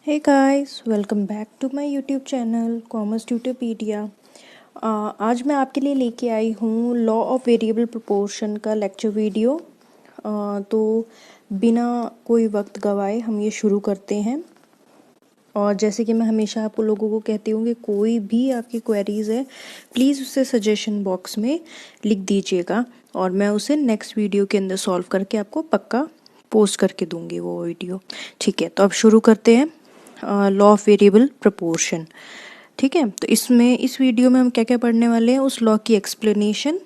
Hey guys, welcome back to my YouTube channel Commerce Tutopedia. आज मैं आपके लिए लेके आई हूँ लॉ ऑफ वेरिएबल प्रोपोर्शन का लेक्चर वीडियो। तो बिना कोई वक्त गवाए हम ये शुरू करते हैं। और जैसे कि मैं हमेशा आप लोगों को कहती हूँ कि कोई भी आपकी क्वेरीज़ है प्लीज़ उसे सजेशन बॉक्स में लिख दीजिएगा और मैं उसे नेक्स्ट वीडियो के अंदर सॉल्व करके आपको पक्का पोस्ट करके दूँगी वो वीडियो। ठीक है, तो अब शुरू करते हैं लॉ ऑफ वेरिएबल प्रोपोर्शन। ठीक है, तो इसमें इस वीडियो में हम क्या क्या पढ़ने वाले हैं, उस लॉ की एक्सप्लेनेशन,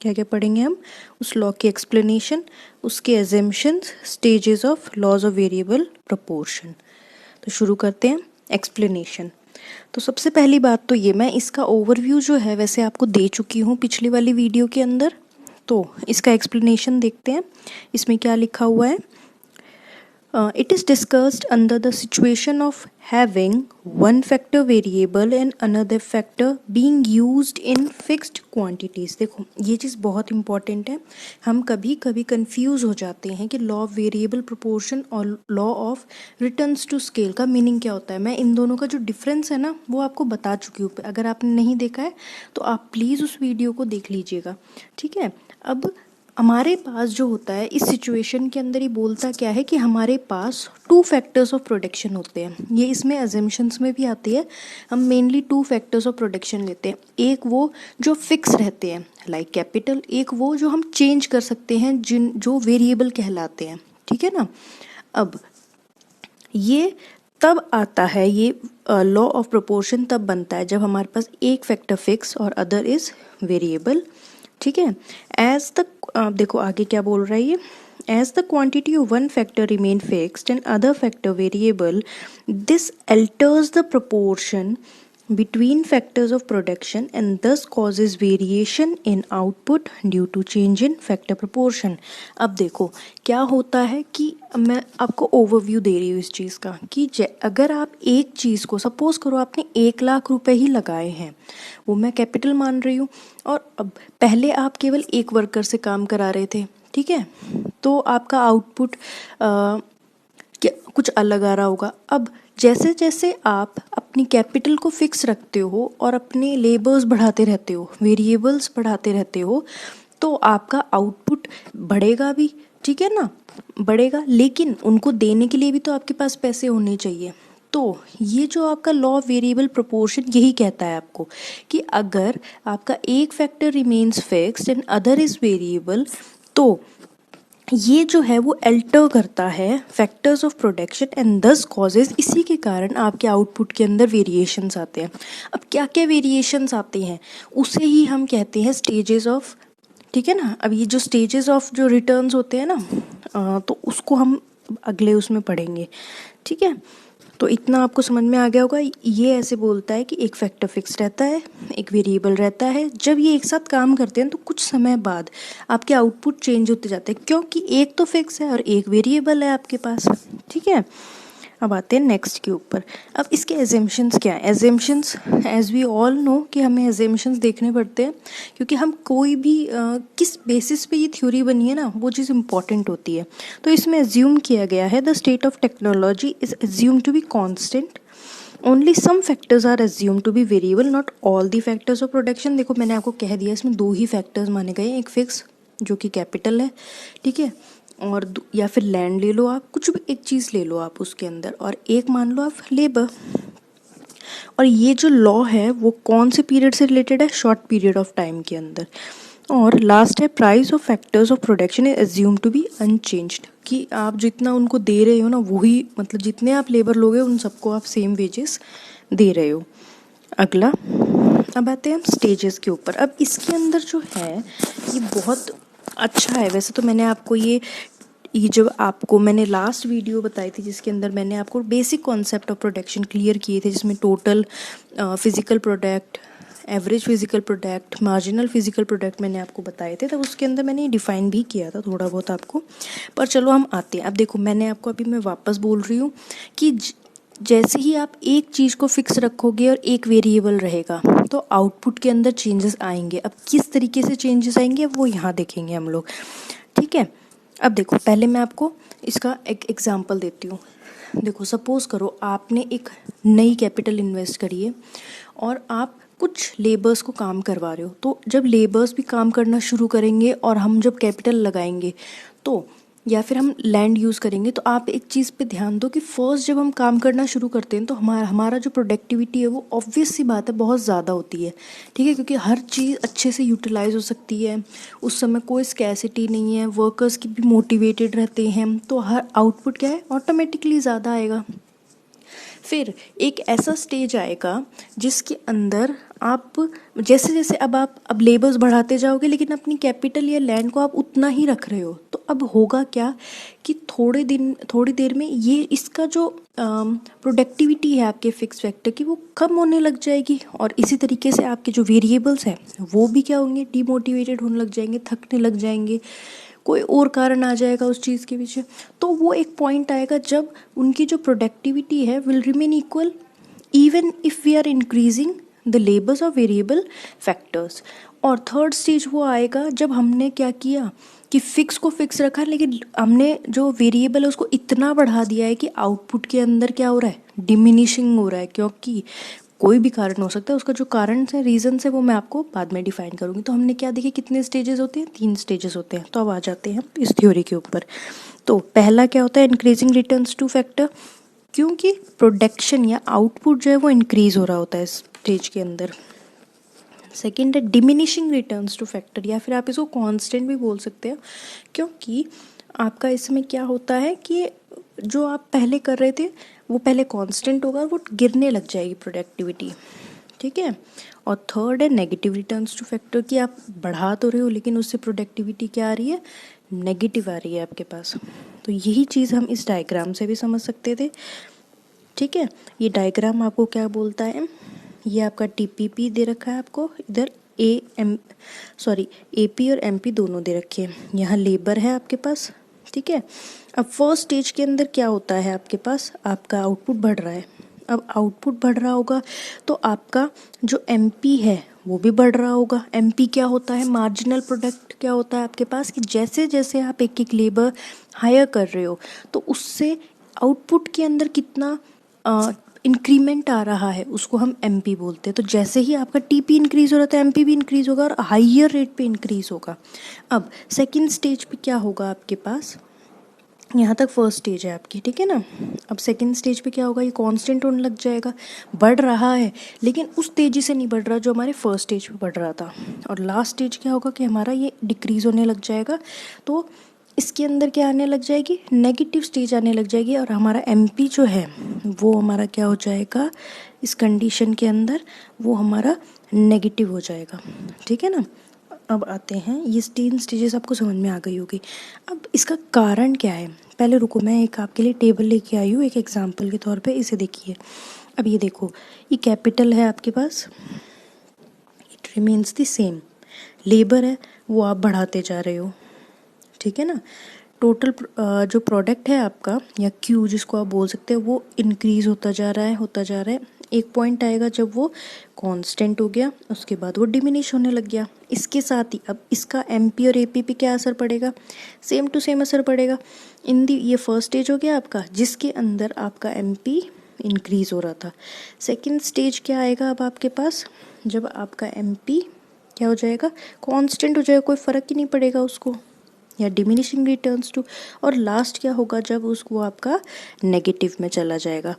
क्या क्या पढ़ेंगे हम, उस लॉ की एक्सप्लेनेशन, उसके assumptions, stages of laws of variable proportion. तो शुरू करते हैं एक्सप्लेनेशन। तो सबसे पहली बात तो ये, मैं इसका ओवरव्यू जो है वैसे आपको दे चुकी हूँ पिछली वाली वीडियो के अंदर। तो इसका एक्सप्लेनेशन देखते हैं, इसमें क्या लिखा हुआ है। It is discussed under the situation of having one factor variable and another factor being used in fixed quantities। देखो ये चीज़ बहुत इंपॉर्टेंट है, हम कभी कभी कंफ्यूज हो जाते हैं कि लॉ ऑफ वेरिएबल प्रोपोर्शन और law of returns to scale का मीनिंग क्या होता है। मैं इन दोनों का जो डिफरेंस है ना वो आपको बता चुकी हूँ, अगर आपने नहीं देखा है तो आप प्लीज़ उस वीडियो को देख लीजिएगा। ठीक है, अब हमारे पास जो होता है इस सिचुएशन के अंदर ही बोलता क्या है कि हमारे पास टू फैक्टर्स ऑफ प्रोडक्शन होते हैं। ये इसमें अजम्पशंस में भी आती है, हम mainly two factors of production लेते हैं। एक वो जो फिक्स रहते हैं लाइक कैपिटल, एक वो जो हम चेंज कर सकते हैं जो वेरिएबल कहलाते हैं। ठीक है ना, अब ये तब आता है, ये लॉ ऑफ प्रोपोर्शन तब बनता है जब हमारे पास एक फैक्टर फिक्स और अदर इज वेरिएबल। ठीक है, एज द, देखो आगे क्या बोल रहा है ये, as the quantity of one factor remain fixed and other factor variable, this alters the proportion between factors of production and thus causes variation in output due to change in factor proportion। अब देखो क्या होता है कि मैं आपको overview दे रही हूँ इस चीज़ का कि अगर आप एक चीज़ को, सपोज करो आपने 1,00,000 ही लगाए हैं, वो मैं कैपिटल मान रही हूँ, और अब पहले आप केवल एक वर्कर से काम करा रहे थे। ठीक है, तो आपका आउटपुट कुछ अलग आ रहा होगा। अब जैसे जैसे आप अपनी कैपिटल को फिक्स रखते हो और अपने लेबर्स बढ़ाते रहते हो, वेरिएबल्स बढ़ाते रहते हो, तो आपका आउटपुट बढ़ेगा भी। ठीक है ना, बढ़ेगा, लेकिन उनको देने के लिए भी तो आपके पास पैसे होने चाहिए। तो ये जो आपका लॉ ऑफ वेरिएबल प्रोपोर्शन यही कहता है आपको कि अगर आपका एक factor remains fixed and other is variable, तो ये जो है वो अल्टर करता है फैक्टर्स ऑफ प्रोडक्शन एंड दस कॉजेज, इसी के कारण आपके आउटपुट के अंदर वेरिएशंस आते हैं। अब क्या क्या वेरिएशंस आते हैं उसे ही हम कहते हैं स्टेजेस ऑफ। ठीक है ना, अब ये जो स्टेजेस ऑफ जो रिटर्न्स होते हैं ना, तो उसको हम अगले उसमें पढ़ेंगे। ठीक है, तो इतना आपको समझ में आ गया होगा। ये ऐसे बोलता है कि एक फैक्टर फिक्स रहता है, एक वेरिएबल रहता है, जब ये एक साथ काम करते हैं तो कुछ समय बाद आपके आउटपुट चेंज होते जाते हैं, क्योंकि एक तो फिक्स है और एक वेरिएबल है आपके पास। ठीक है, अब आते हैं नेक्स्ट के ऊपर। अब इसके एजम्पशंस क्या है। Assumptions as we all know कि हमें एजम्पशंस देखने पड़ते हैं, क्योंकि हम कोई भी किस बेसिस पे ये थ्योरी बनी है ना वो चीज़ इंपॉर्टेंट होती है। तो इसमें एज्यूम किया गया है the state of technology is assume to be constant, only some factors are assume to be variable, not all the factors of production. देखो मैंने आपको कह दिया इसमें दो ही फैक्टर्स माने गए, एक फिक्स जो कि कैपिटल है, ठीक है, और या फिर लैंड ले लो आप, कुछ भी एक चीज़ ले लो आप उसके अंदर, और एक मान लो आप लेबर। और ये जो लॉ है वो कौन से पीरियड से रिलेटेड है, शॉर्ट पीरियड ऑफ टाइम के अंदर। और लास्ट है price of factors of production is assume to be unchanged, कि आप जितना उनको दे रहे हो ना वही, मतलब जितने आप लेबर लोगे उन सबको आप सेम वेजेस दे रहे हो। अगला, अब आते हैं हम स्टेजेस के ऊपर। अब इसके अंदर जो है ये बहुत अच्छा है। वैसे तो मैंने आपको ये जब आपको मैंने लास्ट वीडियो बताई थी जिसके अंदर मैंने आपको basic concept of production clear किए थे, जिसमें total physical product, average physical product, marginal physical product मैंने आपको बताए थे, तब उसके अंदर मैंने डिफाइन भी किया था थोड़ा बहुत आपको। पर चलो हम आते हैं। अब देखो मैंने आपको अभी मैं वापस बोल रही हूँ कि जैसे ही आप एक चीज़ को फिक्स रखोगे और एक वेरिएबल रहेगा तो आउटपुट के अंदर चेंजेस आएंगे। अब किस तरीके से चेंजेस आएंगे वो यहाँ देखेंगे हम लोग। ठीक है, अब देखो, पहले मैं आपको इसका एक एग्जांपल देती हूँ। देखो, सपोज़ करो आपने एक नई कैपिटल इन्वेस्ट करी है और आप कुछ लेबर्स को काम करवा रहे हो। तो जब लेबर्स भी काम करना शुरू करेंगे और हम जब कैपिटल लगाएंगे तो, या फिर हम लैंड यूज़ करेंगे, तो आप एक चीज़ पे ध्यान दो कि फर्स्ट जब हम काम करना शुरू करते हैं तो हमारा जो प्रोडक्टिविटी है वो ऑब्वियस सी बात है बहुत ज़्यादा होती है, ठीक है, क्योंकि हर चीज़ अच्छे से यूटिलाइज हो सकती है, उस समय कोई स्कैसिटी नहीं है, वर्कर्स की भी मोटिवेटेड रहते हैं, तो हर आउटपुट क्या है, ऑटोमेटिकली ज़्यादा आएगा। फिर एक ऐसा स्टेज आएगा जिसके अंदर आप जैसे जैसे अब लेबर्स बढ़ाते जाओगे लेकिन अपनी कैपिटल या लैंड को आप उतना ही रख रहे हो, तो अब होगा क्या कि थोड़ी देर में ये इसका जो प्रोडक्टिविटी है आपके फिक्स फैक्टर की वो कम होने लग जाएगी, और इसी तरीके से आपके जो वेरिएबल्स हैं वो भी क्या होंगे, डीमोटिवेटेड होने लग जाएंगे, थकने लग जाएंगे, कोई और कारण आ जाएगा उस चीज़ के पीछे। तो वो एक पॉइंट आएगा जब उनकी जो प्रोडक्टिविटी है will remain equal even if we are increasing the labours और वेरिएबल फैक्टर्स। और थर्ड स्टेज वो आएगा जब हमने क्या किया कि फिक्स को फिक्स रखा, लेकिन हमने जो वेरिएबल है उसको इतना बढ़ा दिया है कि आउटपुट के अंदर क्या हो रहा है, डिमिनिशिंग हो रहा है, क्योंकि कोई भी कारण हो सकता है, उसका जो कारण है, रीजन है, वो मैं आपको बाद में डिफाइन करूँगी। तो हमने क्या देखे, कितने स्टेजेस होते हैं, 3 स्टेजेस होते हैं। तो अब आ जाते हैं इस थ्योरी के ऊपर। तो पहला क्या होता है, इंक्रीजिंग रिटर्न्स टू फैक्टर, क्योंकि प्रोडक्शन या आउटपुट जो है वो इंक्रीज हो रहा होता है इस स्टेज के अंदर। सेकेंड है डिमिनिशिंग रिटर्न्स टू फैक्टर, या फिर आप इसको कांस्टेंट भी बोल सकते हो, क्योंकि आपका इसमें क्या होता है कि जो आप पहले कर रहे थे वो पहले कांस्टेंट होगा, वो गिरने लग जाएगी प्रोडक्टिविटी, ठीक है। और थर्ड है नेगेटिव रिटर्न्स टू फैक्टर, कि आप बढ़ा तो रहे हो लेकिन उससे प्रोडक्टिविटी क्या आ रही है, नेगेटिव आ रही है आपके पास। तो यही चीज़ हम इस डायग्राम से भी समझ सकते थे, ठीक है। ये डायग्राम आपको क्या बोलता है, ये आपका टीपीपी दे रखा है आपको, इधर एपी और एमपी दोनों दे रखे हैं, यहाँ लेबर है आपके पास, ठीक है। अब फर्स्ट स्टेज के अंदर क्या होता है, आपके पास आपका आउटपुट बढ़ रहा है। अब आउटपुट बढ़ रहा होगा तो आपका जो एमपी है वो भी बढ़ रहा होगा। एमपी क्या होता है, मार्जिनल प्रोडक्ट क्या होता है आपके पास, कि जैसे जैसे आप एक एक लेबर हायर कर रहे हो तो उससे आउटपुट के अंदर कितना इंक्रीमेंट आ रहा है उसको हम एमपी बोलते हैं। तो जैसे ही आपका टीपी इंक्रीज हो रहा है तो एमपी भी इंक्रीज होगा और हाइयर रेट पे इंक्रीज होगा। अब सेकंड स्टेज पे क्या होगा आपके पास, यहाँ तक फर्स्ट स्टेज है आपकी, ठीक है ना। अब सेकंड स्टेज पे क्या होगा, ये कांस्टेंट होने लग जाएगा, बढ़ रहा है लेकिन उस तेज़ी से नहीं बढ़ रहा जो हमारे फर्स्ट स्टेज पे बढ़ रहा था। और लास्ट स्टेज क्या होगा कि हमारा ये डिक्रीज़ होने लग जाएगा, तो इसके अंदर क्या आने लग जाएगी, नेगेटिव स्टेज आने लग जाएगी, और हमारा एमपी जो है वो हमारा क्या हो जाएगा, इस कंडीशन के अंदर वो हमारा नेगेटिव हो जाएगा, ठीक है ना। अब आते हैं, ये 3 स्टेजेस आपको समझ में आ गई होगी। अब इसका कारण क्या है, पहले रुको, मैं एक आपके लिए टेबल लेके आई हूँ एक एग्जांपल के तौर पे, इसे देखिए। अब ये देखो, ये कैपिटल है आपके पास, it remains the same, labour है वो आप बढ़ाते जा रहे हो, ठीक है ना। टोटल जो प्रोडक्ट है आपका या क्यू जिसको आप बोल सकते हैं वो इंक्रीज होता जा रहा है। एक पॉइंट आएगा जब वो कांस्टेंट हो गया, उसके बाद वो डिमिनिश होने लग गया। इसके साथ ही अब इसका एमपी और एपी पे क्या असर पड़ेगा, सेम टू सेम असर पड़ेगा। ये फर्स्ट स्टेज हो गया आपका जिसके अंदर आपका एमपी इंक्रीज हो रहा था। सेकेंड स्टेज क्या आएगा अब आपके पास, जब आपका एमपी क्या हो जाएगा, कांस्टेंट हो जाएगा, कोई फ़र्क ही नहीं पड़ेगा उसको, या डिमिनिशिंग रिटर्न्स टू। और लास्ट क्या होगा, जब उसको आपका नेगेटिव में चला जाएगा।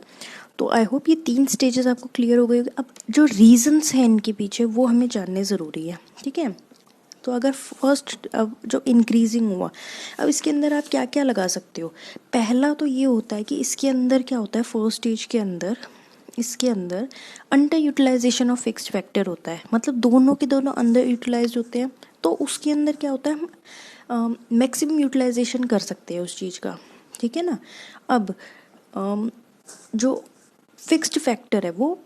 तो आई होप ये 3 स्टेजेस आपको क्लियर हो गए होंगे। अब जो रीजंस हैं इनके पीछे वो हमें जानने ज़रूरी है, ठीक है। तो अगर फर्स्ट अब जो इंक्रीजिंग हुआ, अब इसके अंदर आप क्या क्या लगा सकते हो। पहला तो ये होता है कि इसके अंदर क्या होता है, फर्स्ट स्टेज के अंदर इसके अंदर under utilisation of fixed factor होता है, मतलब दोनों के दोनों अंडर यूटिलाइज होते हैं। तो उसके अंदर क्या होता है, हम मैक्सिमम यूटिलाइजेशन कर सकते हैं उस चीज़ का, ठीक है ना। अब जो फिक्स्ड फैक्टर है वो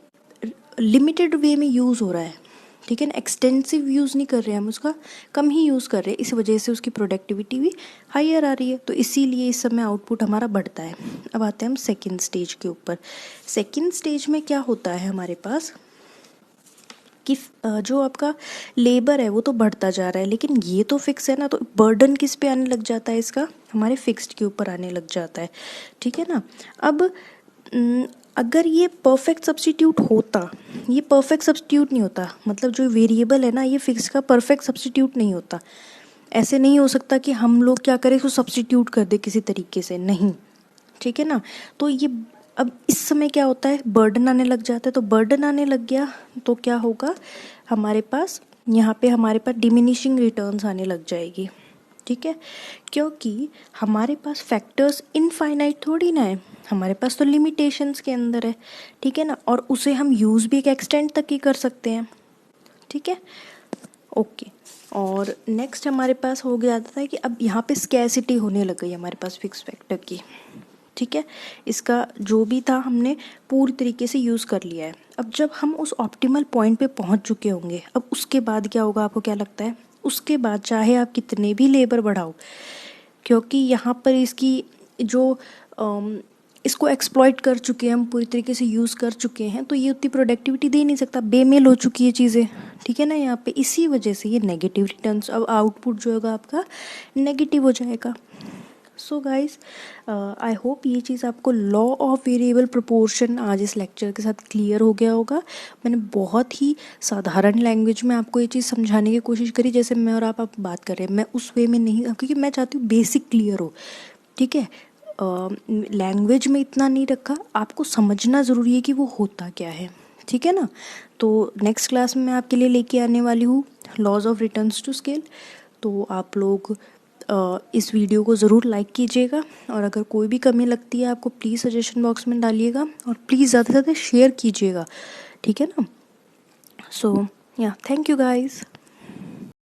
लिमिटेड वे में यूज़ हो रहा है, ठीक है ना, एक्सटेंसिव यूज़ नहीं कर रहे हैं हम उसका, कम ही यूज़ कर रहे हैं, इस वजह से उसकी प्रोडक्टिविटी भी हायर आ रही है, तो इसीलिए इस समय आउटपुट हमारा बढ़ता है। अब आते हैं हम सेकंड स्टेज के ऊपर। सेकंड स्टेज में क्या होता है हमारे पास, कि जो आपका लेबर है वो तो बढ़ता जा रहा है, लेकिन ये तो फिक्स है ना, तो बर्डन किस पे आने लग जाता है इसका, हमारे फिक्स्ड के ऊपर आने लग जाता है, ठीक है ना। अब अगर ये परफेक्ट सब्स्टिट्यूट होता, ये परफेक्ट सब्स्टिट्यूट नहीं होता, मतलब जो वेरिएबल है ना ये फिक्स का परफेक्ट सब्स्टिट्यूट नहीं होता। ऐसे नहीं हो सकता कि हम लोग क्या करें, इसको सब्स्टिट्यूट कर दे किसी तरीके से, नहीं, ठीक है ना। तो ये अब इस समय क्या होता है, बर्डन आने लग जाता है, तो बर्डन आने लग गया तो क्या होगा, हमारे पास यहाँ पे हमारे पास डिमिनिशिंग रिटर्न्स आने लग जाएगी, ठीक है। क्योंकि हमारे पास फैक्टर्स इनफाइनाइट थोड़ी ना है, हमारे पास तो लिमिटेशंस के अंदर है, ठीक है ना, और उसे हम यूज़ भी एक एक्सटेंट तक ही कर सकते हैं, ठीक है, ओके। और नेक्स्ट हमारे पास हो गया था कि अब यहाँ पे स्कैसिटी होने लग गई हमारे पास फिक्स फैक्टर की, ठीक है। इसका जो भी था हमने पूरी तरीके से यूज़ कर लिया है। अब जब हम उस ऑप्टिमल पॉइंट पे पहुँच चुके होंगे, अब उसके बाद क्या होगा, आपको क्या लगता है, उसके बाद चाहे आप कितने भी लेबर बढ़ाओ, क्योंकि यहाँ पर इसकी जो इसको एक्सप्लॉइट कर चुके हैं हम, पूरी तरीके से यूज़ कर चुके हैं, तो ये उतनी प्रोडक्टिविटी दे नहीं सकता, बेमेल हो चुकी है चीज़ें, ठीक है ना। यहाँ पे इसी वजह से ये नेगेटिव रिटर्न्स, अब आउटपुट जो होगा आपका नेगेटिव हो जाएगा। सो गाइस, आई होप ये चीज़ आपको लॉ ऑफ वेरिएबल प्रोपोर्शन आज इस लेक्चर के साथ क्लियर हो गया होगा। मैंने बहुत ही साधारण लैंग्वेज में आपको ये चीज़ समझाने की कोशिश करी, जैसे मैं और आप बात कर रहे हैं, मैं उस वे में नहीं, क्योंकि मैं चाहती हूँ बेसिक क्लियर हो, ठीक है। लैंग्वेज में इतना नहीं रखा, आपको समझना ज़रूरी है कि वो होता क्या है, ठीक है ना। तो नेक्स्ट क्लास में मैं आपके लिए लेके आने वाली हूँ laws of returns to scale. तो आप लोग इस वीडियो को ज़रूर लाइक कीजिएगा, और अगर कोई भी कमी लगती है आपको प्लीज़ सजेशन बॉक्स में डालिएगा, और प्लीज़ ज़्यादा से ज़्यादा शेयर कीजिएगा, ठीक है ना। सो या थैंक यू गाइस।